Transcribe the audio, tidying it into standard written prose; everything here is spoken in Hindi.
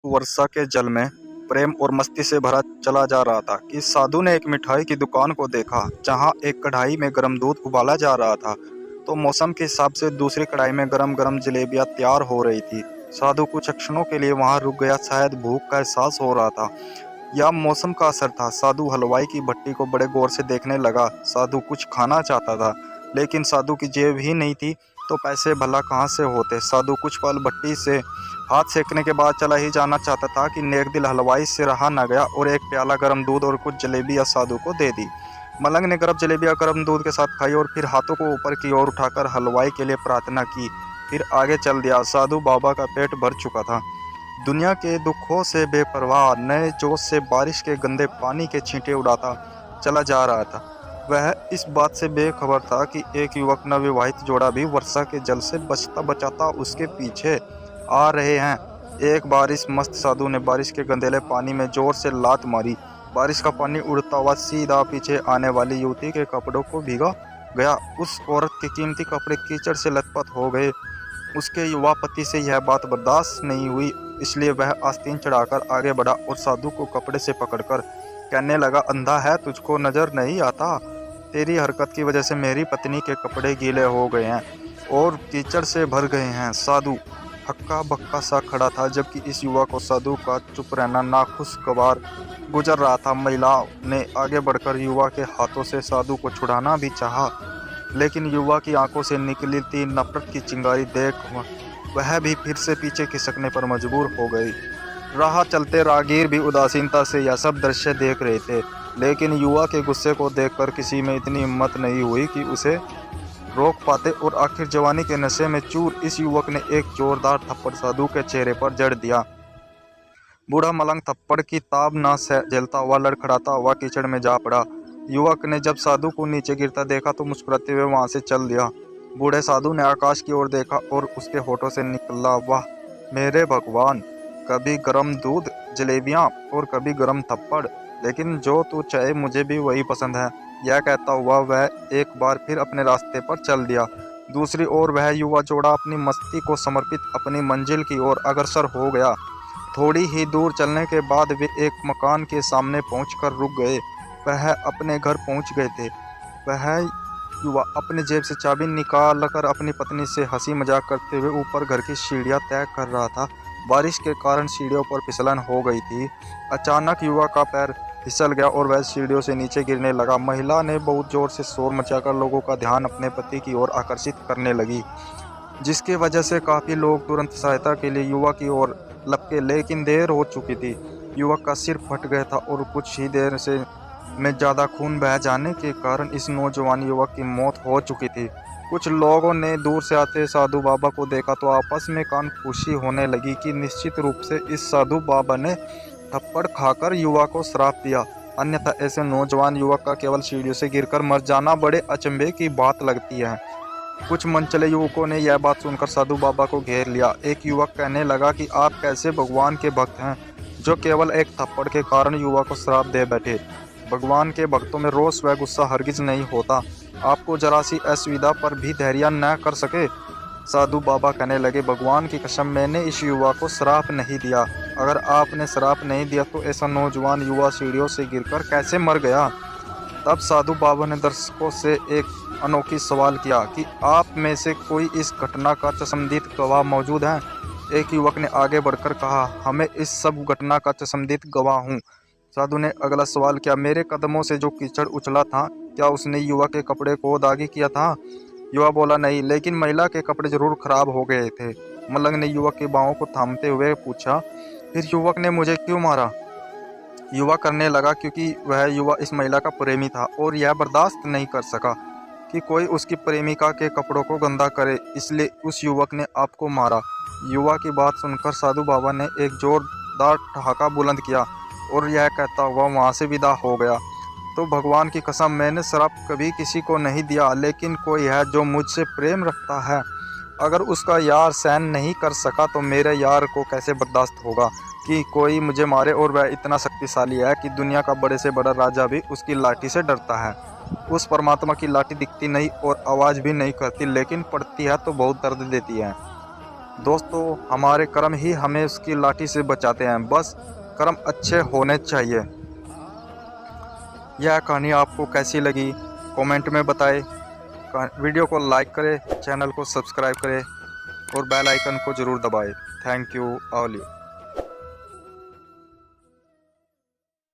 वर्षा के जल में प्रेम और मस्ती से भरा चला जा रहा था कि साधु ने एक मिठाई की दुकान को देखा जहां एक कढ़ाई में गर्म दूध उबाला जा रहा था। तो मौसम के हिसाब से दूसरी कढ़ाई में गरम गरम जलेबियां तैयार हो रही थी। साधु कुछ क्षणों के लिए वहां रुक गया, शायद भूख का एहसास हो रहा था या मौसम का असर था। साधु हलवाई की भट्टी को बड़े गौर से देखने लगा। साधु कुछ खाना चाहता था, लेकिन साधु की जेब ही नहीं थी, तो पैसे भला कहाँ से होते। साधु कुछ पल भट्टी से हाथ सेकने के बाद चला ही जाना चाहता था कि नेक दिल हलवाई से रहा न गया और एक प्याला गर्म दूध और कुछ जलेबियाँ साधु को दे दी। मलंग ने गर्म जलेबियाँ गर्म दूध के साथ खाई और फिर हाथों को ऊपर की ओर उठाकर हलवाई के लिए प्रार्थना की, फिर आगे चल दिया। साधु बाबा का पेट भर चुका था। दुनिया के दुखों से बेपरवाह नए जोश से बारिश के गंदे पानी के छींटे उड़ाता चला जा रहा था। वह इस बात से बेखबर था कि एक युवक नवविवाहित जोड़ा भी वर्षा के जल से बचता बचाता उसके पीछे आ रहे हैं। एक बार इस मस्त साधु ने बारिश के गंदेले पानी में जोर से लात मारी। बारिश का पानी उड़ता हुआ सीधा पीछे आने वाली युवती के कपड़ों को भीगा गया। उस औरत के कीमती कपड़े कीचड़ से लथपथ हो गए। उसके युवा पति से यह बात बर्दाश्त नहीं हुई, इसलिए वह आस्तीन चढ़ाकर आगे बढ़ा और साधु को कपड़े से पकड़कर कहने लगा, अंधा है, तुझको नजर नहीं आता? तेरी हरकत की वजह से मेरी पत्नी के कपड़े गीले हो गए हैं और कीचड़ से भर गए हैं। साधु हक्का बक्का सा खड़ा था, जबकि इस युवा को साधु का चुप रहना नाखुशगवार गुजर रहा था। महिला ने आगे बढ़कर युवा के हाथों से साधु को छुड़ाना भी चाहा, लेकिन युवा की आंखों से निकली थी नफरत की चिंगारी देख वह भी फिर से पीछे खिसकने पर मजबूर हो गई। राह चलते राहगीर भी उदासीनता से यह सब दृश्य देख रहे थे, लेकिन युवा के गुस्से को देखकर किसी में इतनी हिम्मत नहीं हुई कि उसे रोक पाते और आखिर जवानी के नशे में चूर इस युवक ने एक जोरदार थप्पड़ साधु के चेहरे पर जड़ दिया। बूढ़ा मलंग थप्पड़ की ताब न झेलता हुआ लड़खड़ाता हुआ कीचड़ में जा पड़ा। युवक ने जब साधु को नीचे गिरता देखा तो मुस्कुराते हुए वहां से चल दिया। बूढ़े साधु ने आकाश की ओर देखा और उसके होठों से निकला, वाह मेरे भगवान, कभी गरम दूध जलेबियां और कभी गरम थप्पड़, लेकिन जो तू चाहे मुझे भी वही पसंद है। यह कहता हुआ वह एक बार फिर अपने रास्ते पर चल दिया। दूसरी ओर वह युवा जोड़ा अपनी मस्ती को समर्पित अपनी मंजिल की ओर अग्रसर हो गया। थोड़ी ही दूर चलने के बाद वे एक मकान के सामने पहुंचकर रुक गए। वह अपने घर पहुंच गए थे। वह युवा अपनी जेब से चाबी निकाल कर अपनी पत्नी से हंसी मजाक करते हुए ऊपर घर की सीढ़ियां तय कर रहा था। बारिश के कारण सीढ़ियों पर फिसलन हो गई थी। अचानक युवा का पैर फिसल गया और वह सीढ़ियों से नीचे गिरने लगा। महिला ने बहुत जोर से शोर मचाकर लोगों का ध्यान अपने पति की ओर आकर्षित करने लगी, जिसकी वजह से काफ़ी लोग तुरंत सहायता के लिए युवक की ओर लपके, लेकिन देर हो चुकी थी। युवक का सिर फट गया था और कुछ ही देर से में ज़्यादा खून बह जाने के कारण इस नौजवान युवक की मौत हो चुकी थी। कुछ लोगों ने दूर से आते साधु बाबा को देखा तो आपस में कानफूसी होने लगी कि निश्चित रूप से इस साधु बाबा ने थप्पड़ खाकर युवा को श्राप दिया, अन्यथा ऐसे नौजवान युवक का केवल सीढ़ियों से गिरकर मर जाना बड़े अचंभे की बात लगती है। कुछ मनचले युवकों ने यह बात सुनकर साधु बाबा को घेर लिया। एक युवक कहने लगा कि आप कैसे भगवान के भक्त हैं जो केवल एक थप्पड़ के कारण युवा को श्राप दे बैठे। भगवान के भक्तों में रोष व गुस्सा हरगिज नहीं होता। आपको जरा सी असुविधा पर भी धैर्य न कर सके? साधु बाबा कहने लगे, भगवान की कसम, मैंने इस युवा को श्राप नहीं दिया। अगर आपने श्राप नहीं दिया तो ऐसा नौजवान युवा सीढ़ियों से गिरकर कैसे मर गया? तब साधु बाबा ने दर्शकों से एक अनोखी सवाल किया कि आप में से कोई इस घटना का चश्मदीद गवाह मौजूद है? एक युवक ने आगे बढ़कर कहा, हमें इस सब घटना का चश्मदीद गवाह हूँ। साधु ने अगला सवाल किया, मेरे कदमों से जो कीचड़ उछला था, क्या उसने युवा के कपड़े को दागी किया था? युवा बोला, नहीं, लेकिन महिला के कपड़े जरूर खराब हो गए थे। मलंग ने युवक की बाहों को थामते हुए पूछा, फिर युवक ने मुझे क्यों मारा? युवा करने लगा, क्योंकि वह युवा इस महिला का प्रेमी था और यह बर्दाश्त नहीं कर सका कि कोई उसकी प्रेमिका के कपड़ों को गंदा करे, इसलिए उस युवक ने आपको मारा। युवा की बात सुनकर साधु बाबा ने एक जोरदार ठहाका बुलंद किया और यह कहता हुआ वहाँ से विदा हो गया। तो भगवान की कसम, मैंने श्राप कभी किसी को नहीं दिया, लेकिन कोई है जो मुझसे प्रेम रखता है। अगर उसका यार सहन नहीं कर सका तो मेरे यार को कैसे बर्दाश्त होगा कि कोई मुझे मारे, और वह इतना शक्तिशाली है कि दुनिया का बड़े से बड़ा राजा भी उसकी लाठी से डरता है। उस परमात्मा की लाठी दिखती नहीं और आवाज़ भी नहीं करती, लेकिन पड़ती है तो बहुत दर्द देती है। दोस्तों हमारे कर्म ही हमें उसकी लाठी से बचाते हैं, बस कर्म अच्छे होने चाहिए। यह कहानी आपको कैसी लगी कमेंट में बताएं। वीडियो को लाइक करें, चैनल को सब्सक्राइब करें और बेल आइकन को ज़रूर दबाएं। Thank you all.